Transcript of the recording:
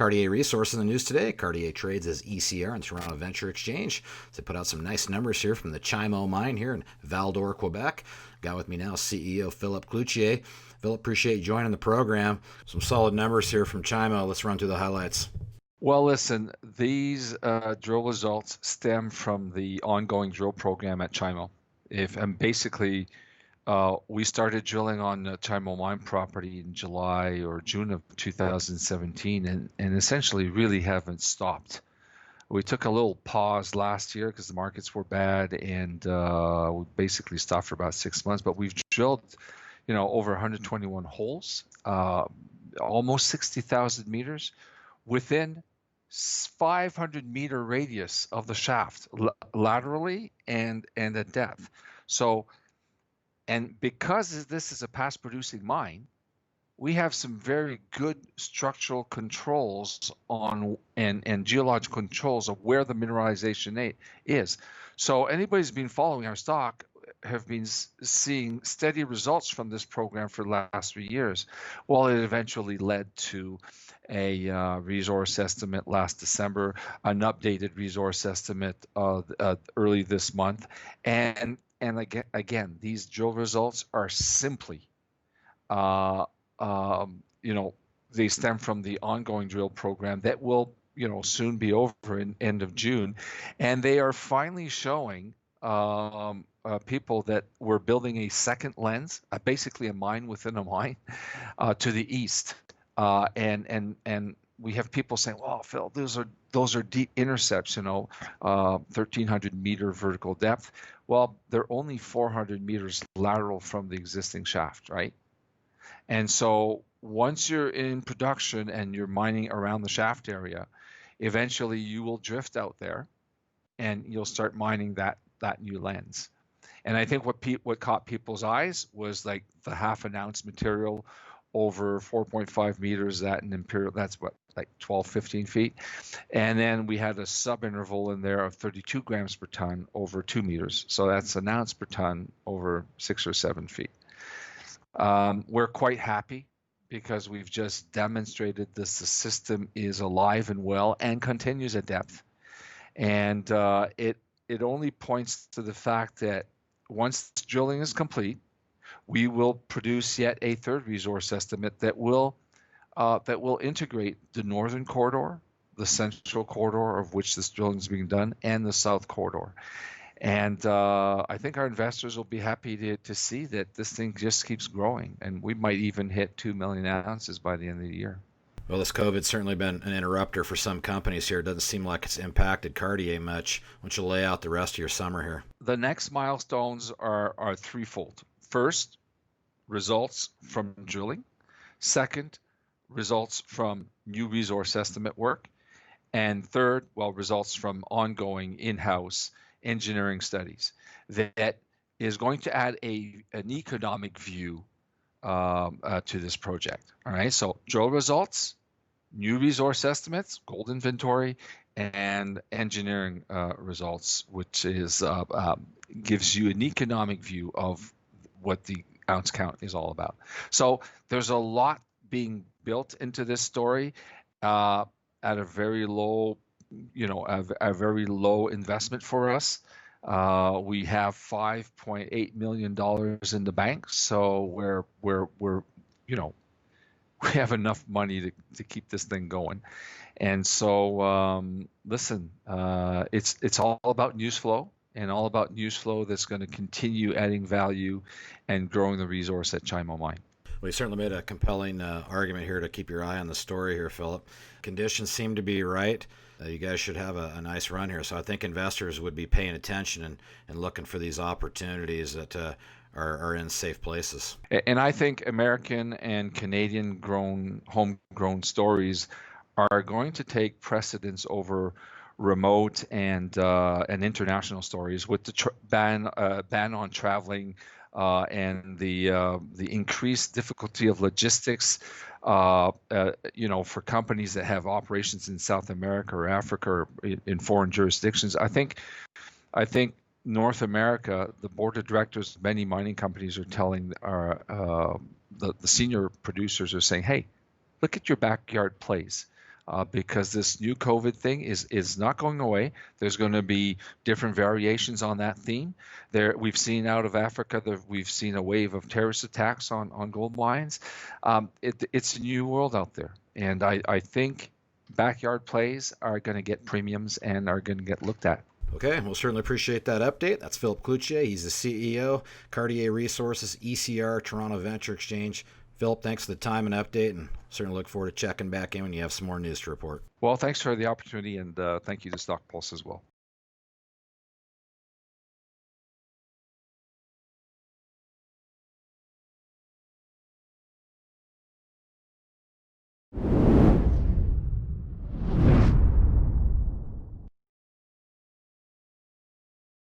Cartier Resources in the news today. Cartier trades as ECR in Toronto Venture Exchange. They put out some nice numbers here from the Chimo Mine here in Val-d'Or, Quebec. Got with me now CEO Philippe Cloutier. Philippe, appreciate you joining the program. Some solid numbers here from Chimo. Let's run through the highlights. Well, listen, these drill results stem from the ongoing drill program at Chimo. Basically, we started drilling on the Chimo Mine property in July or June of 2017 and essentially really haven't stopped. We took a little pause last year because the markets were bad and we basically stopped for about 6 months, but we've drilled, over 121 holes, almost 60,000 meters within 500-meter radius of the shaft, laterally and at depth. So, and because this is a past producing mine, we have some very good structural controls on and geological controls of where the mineralization is. So anybody's been following our stock have been seeing steady results from this program for the last 3 years. Well, it eventually led to a resource estimate last December, an updated resource estimate early this month, and again, these drill results are simply, they stem from the ongoing drill program that will, soon be over in end of June, and they are finally showing people that we're building a second lens, basically a mine within a mine, to the east, and we have people saying, "Well, Phil, those are deep intercepts, 1,300 meter vertical depth." Well, they're only 400 meters lateral from the existing shaft, right? And so once you're in production and you're mining around the shaft area, eventually you will drift out there, and you'll start mining that new lens. And I think what caught people's eyes was like the half an ounce material over 4.5 meters at an imperial, that's what, like 12, 15 feet. And then we had a sub-interval in there of 32 grams per ton over 2 meters. So that's an ounce per ton over 6 or 7 feet. We're quite happy because we've just demonstrated the system is alive and well and continues at depth. And it only points to the fact that once drilling is complete, we will produce yet a third resource estimate that will integrate the northern corridor, the central corridor of which this drilling is being done, and the south corridor. And I think our investors will be happy to see that this thing just keeps growing, and we might even hit 2 million ounces by the end of the year. Well, this COVID's certainly been an interrupter for some companies here. It doesn't seem like it's impacted Cartier much. Why don't you lay out the rest of your summer here? The next milestones are threefold. First, results from drilling. Second, results from new resource estimate work. And third, results from ongoing in-house engineering studies that is going to add an economic view to this project. All right, so drill results, new resource estimates, gold inventory, and engineering results, which is gives you an economic view of what the ounce count is all about. So there's a lot being built into this story at a very low, a very low investment for us. We have $5.8 million in the bank, so we're we have enough money to keep this thing going. And so listen, it's all about news flow, and all about news flow that's going to continue adding value and growing the resource at Chimo Mine. Well, you certainly made a compelling argument here to keep your eye on the story here, Philip. Conditions seem to be right. You guys should have a nice run here. So I think investors would be paying attention and looking for these opportunities that are in safe places. And I think American and Canadian homegrown stories are going to take precedence over remote and international stories with the ban on traveling and the increased difficulty of logistics, for companies that have operations in South America or Africa or in foreign jurisdictions. I think North America, the board of directors of many mining companies are telling the senior producers are saying, hey, look at your backyard plays. because this new COVID thing is not going away. There's going to be different variations on that theme. We've seen out of Africa that we've seen a wave of terrorist attacks on gold mines. It's a new world out there, and I think backyard plays are going to get premiums and are going to get looked at. Okay, we'll certainly appreciate that update. That's Philippe Cloutier. He's the CEO, Cartier Resources, ECR, Toronto Venture Exchange. Philip, thanks for the time and update, and certainly look forward to checking back in when you have some more news to report. Well, thanks for the opportunity, and thank you to StockPulse as well.